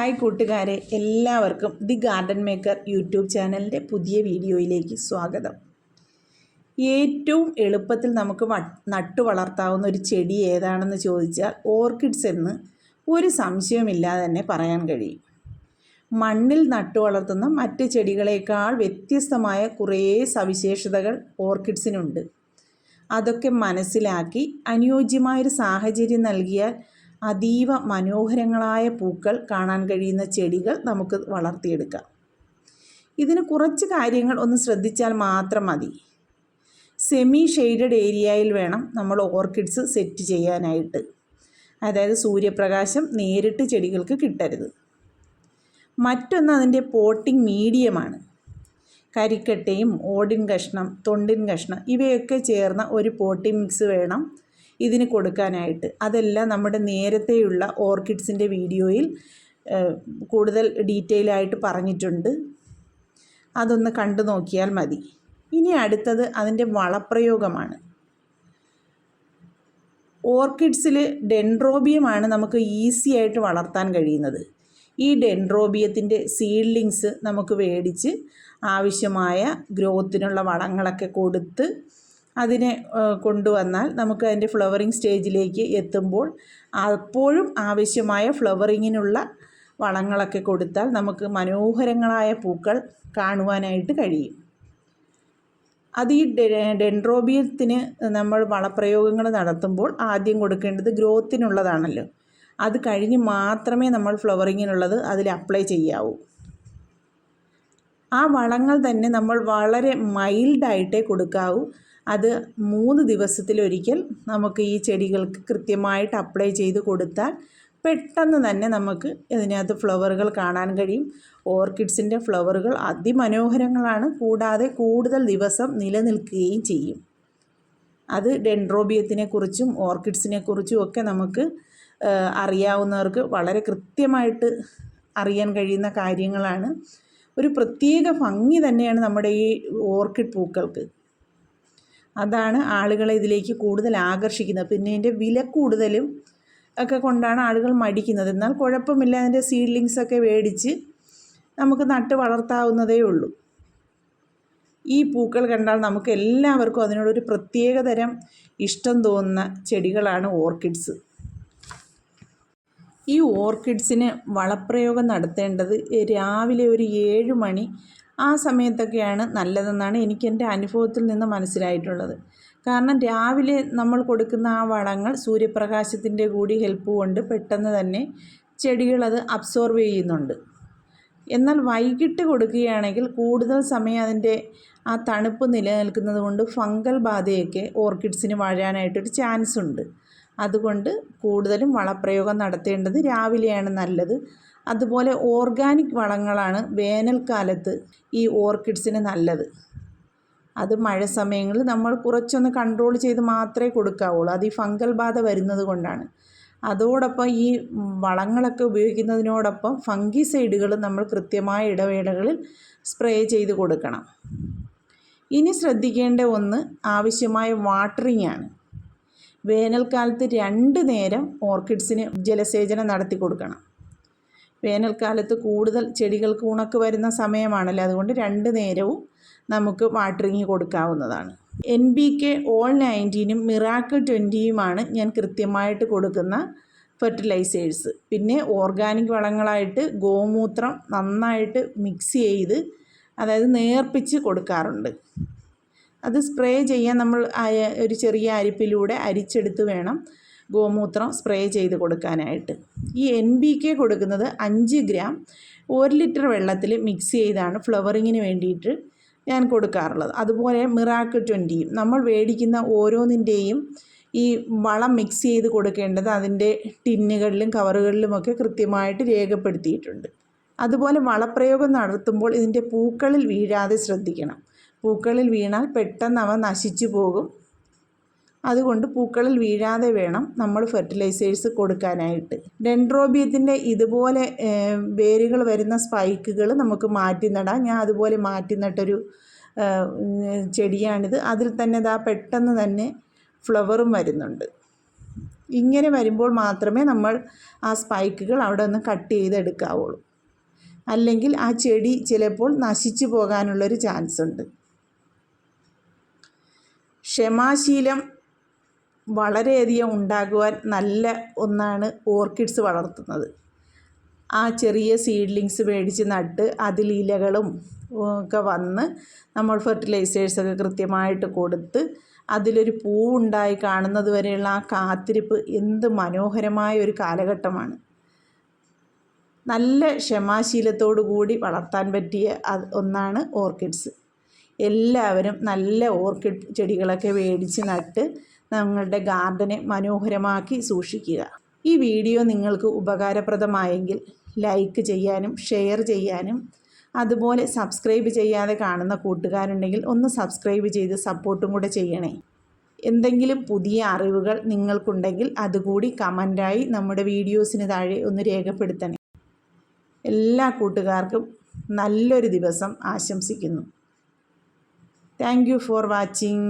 Hi കൂട്ടുകാരെ, എല്ലാവർക്കും the garden maker YouTube ചാനലിൻ്റെ പുതിയ വീഡിയോയിലേക്ക് സ്വാഗതം. ഏറ്റവും എളുപ്പത്തിൽ നമുക്ക് നട്ടു വളർത്താവുന്ന ഒരു ചെടി ഏതാണെന്ന് ചോദിച്ചാൽ ഓർക്കിഡ്സ് എന്ന് ഒരു സംശയമില്ലാതെ തന്നെ പറയാൻ കഴിയും. മണ്ണിൽ നട്ടു വളർത്തുന്ന മറ്റ് ചെടികളേക്കാൾ വ്യത്യസ്തമായ കുറേ സവിശേഷതകൾ ഓർക്കിഡ്സിനുണ്ട്. അതൊക്കെ മനസ്സിലാക്കി അനുയോജ്യമായൊരു സാഹചര്യം നൽകിയാൽ അതീവ മനോഹരങ്ങളായ പൂക്കൾ കാണാൻ കഴിയുന്ന ചെടികൾ നമുക്ക് വളർത്തിയെടുക്കാം. ഇതിന് കുറച്ച് കാര്യങ്ങൾ ഒന്ന് ശ്രദ്ധിച്ചാൽ മാത്രം മതി. സെമി ഷെയ്ഡഡ് ഏരിയയിൽ വേണം നമ്മൾ ഓർക്കിഡ്സ് സെറ്റ് ചെയ്യാനായിട്ട്. അതായത് സൂര്യപ്രകാശം നേരിട്ട് ചെടികൾക്ക് കിട്ടരുത്. മറ്റൊന്ന് അതിൻ്റെ പോട്ടിംഗ് മീഡിയമാണ്. കരിക്കട്ടയും ഓടിൻ കഷ്ണം, തൊണ്ടിൻ കഷ്ണം ഇവയൊക്കെ ചേർന്ന ഒരു പോട്ടിംഗ് മിക്സ് വേണം ഇതിന് കൊടുക്കാനായിട്ട്. അതെല്ലാം നമ്മുടെ നേരത്തെയുള്ള ഓർക്കിഡ്സിൻ്റെ വീഡിയോയിൽ കൂടുതൽ ഡീറ്റെയിൽ ആയിട്ട് പറഞ്ഞിട്ടുണ്ട്. അതൊന്ന് കണ്ടു നോക്കിയാൽ മതി. ഇനി അടുത്തത് അതിൻ്റെ വളപ്രയോഗമാണ്. ഓർക്കിഡ്സിൽ ഡെൻഡ്രോബിയമാണ് നമുക്ക് ഈസി ആയിട്ട് വളർത്താൻ കഴിയുന്നത്. ഈ ഡെൻഡ്രോബിയത്തിൻ്റെ സീഡ്ലിങ്സ് നമുക്ക് മേടിച്ച് ആവശ്യമായ ഗ്രോത്തിനുള്ള വളങ്ങളൊക്കെ കൊടുത്ത് അതിനെ കൊണ്ടുവന്നാൽ നമുക്ക് അതിൻ്റെ ഫ്ലവറിങ് സ്റ്റേജിലേക്ക് എത്തുമ്പോൾ അപ്പോഴും ആവശ്യമായ ഫ്ലവറിങ്ങിനുള്ള വളങ്ങളൊക്കെ കൊടുത്താൽ നമുക്ക് മനോഹരങ്ങളായ പൂക്കൾ കാണുവാനായിട്ട് കഴിയും. അത് ഈ ഡെൻഡ്രോബിയത്തിന് നമ്മൾ വളപ്രയോഗങ്ങൾ നടത്തുമ്പോൾ ആദ്യം കൊടുക്കേണ്ടത് ഗ്രോത്തിനുള്ളതാണല്ലോ. അത് കഴിഞ്ഞ് മാത്രമേ നമ്മൾ ഫ്ലവറിങ്ങിനുള്ളത് അതിൽ അപ്ലൈ ചെയ്യാവൂ. ആ വളങ്ങൾ തന്നെ നമ്മൾ വളരെ മൈൽഡായിട്ടേ കൊടുക്കാവൂ. അത് 3 ദിവസത്തിലൊരിക്കൽ നമുക്ക് ഈ ചെടികൾക്ക് കൃത്യമായിട്ട് അപ്ലൈ ചെയ്ത് കൊടുത്താൽ പെട്ടെന്ന് തന്നെ നമുക്ക് ഇതിനകത്ത് ഫ്ലവറുകൾ കാണാൻ കഴിയും. ഓർക്കിഡ്സിൻ്റെ ഫ്ലവറുകൾ അതിമനോഹരങ്ങളാണ്, കൂടാതെ കൂടുതൽ ദിവസം നിലനിൽക്കുകയും ചെയ്യും. അത് ഡെൻഡ്രോബിയത്തിനെ കുറിച്ചും ഓർക്കിഡ്സിനെ കുറിച്ചും ഒക്കെ നമുക്ക് അറിയാവുന്നവർക്ക് വളരെ കൃത്യമായിട്ട് അറിയാൻ കഴിയുന്ന കാര്യങ്ങളാണ്. ഒരു പ്രത്യേക ഭംഗി തന്നെയാണ് നമ്മുടെ ഈ ഓർക്കിഡ് പൂക്കൾക്ക്. അതാണ് ആളുകളെ ഇതിലേക്ക് കൂടുതൽ ആകർഷിക്കുന്നത്. പിന്നെ ഇതിൻ്റെ വില കൂടുതലും ഒക്കെ കൊണ്ടാണ് ആളുകൾ മടിക്കുന്നത്. എന്നാൽ കുഴപ്പമില്ല, അതിൻ്റെ സീഡ്ലിങ്സൊക്കെ മേടിച്ച് നമുക്ക് നട്ട് വളർത്താവുന്നതേ ഉള്ളൂ. ഈ പൂക്കൾ കണ്ടാൽ നമുക്ക് എല്ലാവർക്കും അതിനോടൊരു പ്രത്യേകതരം ഇഷ്ടം തോന്നുന്ന ചെടികളാണ് ഓർക്കിഡ്സ്. ഈ ഓർക്കിഡ്സിന് വളപ്രയോഗം നടത്തേണ്ടത് രാവിലെ ഒരു 7 മണി ആ സമയത്തൊക്കെയാണ് നല്ലതെന്നാണ് എനിക്ക് എൻ്റെ അനുഭവത്തിൽ നിന്ന് മനസ്സിലായിട്ടുള്ളത്. കാരണം രാവിലെ നമ്മൾ കൊടുക്കുന്ന ആ വളങ്ങൾ സൂര്യപ്രകാശത്തിൻ്റെ കൂടി ഹെൽപ്പ് കൊണ്ട് പെട്ടെന്ന് തന്നെ ചെടികളത് അബ്സോർബ് ചെയ്യുന്നുണ്ട്. എന്നാൽ വൈകിട്ട് കൊടുക്കുകയാണെങ്കിൽ കൂടുതൽ സമയം അതിൻ്റെ ആ തണുപ്പ് നിലനിൽക്കുന്നത് കൊണ്ട് ഫംഗൽ ബാധയൊക്കെ ഓർക്കിഡ്സിന് വരാനായിട്ടൊരു ചാൻസ് ഉണ്ട്. അതുകൊണ്ട് കൂടുതലും വളപ്രയോഗം നടത്തേണ്ടത് രാവിലെയാണ് നല്ലത്. അതുപോലെ ഓർഗാനിക് വളങ്ങളാണ് വേനൽക്കാലത്ത് ഈ ഓർക്കിഡ്സിന് നല്ലത്. അത് മഴ സമയങ്ങളിൽ നമ്മൾ കുറച്ചൊന്ന് കൺട്രോൾ ചെയ്ത് മാത്രമേ കൊടുക്കാവുള്ളൂ. അത് ഈ ഫംഗൽ ബാധ വരുന്നത് കൊണ്ടാണ്. അതോടൊപ്പം ഈ വളങ്ങളൊക്കെ ഉപയോഗിക്കുന്നതിനോടൊപ്പം ഫംഗിസൈഡുകൾ നമ്മൾ കൃത്യമായ ഇടവേളകളിൽ സ്പ്രേ ചെയ്ത് കൊടുക്കണം. ഇനി ശ്രദ്ധിക്കേണ്ട ഒന്ന് ആവശ്യമായ വാട്ടറിംഗ് ആണ്. വേനൽക്കാലത്ത് 2 നേരം ഓർക്കിഡ്സിന് ജലസേചനം നടത്തി കൊടുക്കണം. വേനൽക്കാലത്ത് കൂടുതൽ ചെടികൾക്ക് ഉണക്ക് വരുന്ന സമയമാണല്ലോ, അതുകൊണ്ട് 2 നേരവും നമുക്ക് വാട്ടറിങ് കൊടുക്കാവുന്നതാണ്. NPK All 19 മിറാക്കിൾ 20 ഞാൻ കൃത്യമായിട്ട് കൊടുക്കുന്ന ഫെർട്ടിലൈസേഴ്സ്. പിന്നെ ഓർഗാനിക് വളങ്ങളായിട്ട് ഗോമൂത്രം നന്നായിട്ട് മിക്സ് ചെയ്ത്, അതായത് നേർപ്പിച്ച് കൊടുക്കാറുണ്ട്. അത് സ്പ്രേ ചെയ്യാൻ നമ്മൾ ഒരു ചെറിയ അരിപ്പിലൂടെ അരിച്ചെടുത്ത് വേണം ഗോമൂത്രം സ്പ്രേ ചെയ്ത് കൊടുക്കാനായിട്ട്. ഈ NPK കൊടുക്കുന്നത് 5 ഗ്രാം 1 ലിറ്റർ വെള്ളത്തിൽ മിക്സ് ചെയ്താണ് ഫ്ലവറിങ്ങിന് വേണ്ടിയിട്ട് ഞാൻ കൊടുക്കാറുള്ളത്. അതുപോലെ മിറാക്കിൾ 20 നമ്മൾ മേടിക്കുന്ന ഓരോന്നിൻ്റെയും ഈ വളം മിക്സ് ചെയ്ത് കൊടുക്കേണ്ടത് അതിൻ്റെ ടിന്നുകളിലും കവറുകളിലുമൊക്കെ കൃത്യമായിട്ട് രേഖപ്പെടുത്തിയിട്ടുണ്ട്. അതുപോലെ വളപ്രയോഗം നടത്തുമ്പോൾ ഇതിൻ്റെ പൂക്കളിൽ വീഴാതെ ശ്രദ്ധിക്കണം. പൂക്കളിൽ വീണാൽ പെട്ടെന്ന് അവ നശിച്ചു പോകും. അതുകൊണ്ട് പൂക്കളിൽ വീഴാതെ വേണം നമ്മൾ ഫെർട്ടിലൈസേഴ്സ് കൊടുക്കാനായിട്ട്. ഡെൻഡ്രോബിയത്തിൻ്റെ ഇതുപോലെ വേരുകൾ വരുന്ന സ്പൈക്കുകൾ നമുക്ക് മാറ്റി നടാം. ഞാൻ അതുപോലെ മാറ്റി നട്ടൊരു ചെടിയാണിത്. അതിൽ തന്നെ പെട്ടെന്ന് തന്നെ ഫ്ലവറും വരുന്നുണ്ട്. ഇങ്ങനെ വരുമ്പോൾ മാത്രമേ നമ്മൾ ആ സ്പൈക്കുകൾ അവിടെ നിന്ന് കട്ട് ചെയ്തെടുക്കാവുള്ളൂ. അല്ലെങ്കിൽ ആ ചെടി ചിലപ്പോൾ നശിച്ചു പോകാനുള്ളൊരു ചാൻസ് ഉണ്ട്. ക്ഷമാശീലം വളരെയധികം ഉണ്ടാകുവാൻ നല്ല ഒന്നാണ് ഓർക്കിഡ്സ് വളർത്തുന്നത്. ആ ചെറിയ സീഡ്ലിങ്സ് മേടിച്ച് നട്ട് അതിൽ ഇലകളും ഒക്കെ വന്ന് നമ്മൾ ഫെർട്ടിലൈസേഴ്സൊക്കെ കൃത്യമായിട്ട് കൊടുത്ത് അതിലൊരു പൂവുണ്ടായി കാണുന്നത് വരെയുള്ള ആ കാത്തിരിപ്പ് എന്ത് മനോഹരമായ ഒരു കാലഘട്ടമാണ്. നല്ല ക്ഷമാശീലത്തോടു കൂടി വളർത്താൻ പറ്റിയ ഒന്നാണ് ഓർക്കിഡ്സ്. എല്ലാവരും നല്ല ഓർക്കിഡ് ചെടികളൊക്കെ മേടിച്ച് നട്ട് ഞങ്ങളുടെ ഗാർഡനെ മനോഹരമാക്കി സൂക്ഷിക്കുക. ഈ വീഡിയോ നിങ്ങൾക്ക് ഉപകാരപ്രദമായെങ്കിൽ ലൈക്ക് ചെയ്യാനും ഷെയർ ചെയ്യാനും അതുപോലെ സബ്സ്ക്രൈബ് ചെയ്യാതെ കാണുന്ന കൂട്ടുകാരുണ്ടെങ്കിൽ ഒന്ന് സബ്സ്ക്രൈബ് ചെയ്ത് സപ്പോർട്ടും കൂടെ ചെയ്യണേ. എന്തെങ്കിലും പുതിയ അറിവുകൾ നിങ്ങൾക്കുണ്ടെങ്കിൽ അതുകൂടി കമൻറ്റായി നമ്മുടെ വീഡിയോസിന് താഴെ ഒന്ന് രേഖപ്പെടുത്തണേ. എല്ലാ കൂട്ടുകാർക്കും നല്ലൊരു ദിവസം ആശംസിക്കുന്നു. Thank you for watching.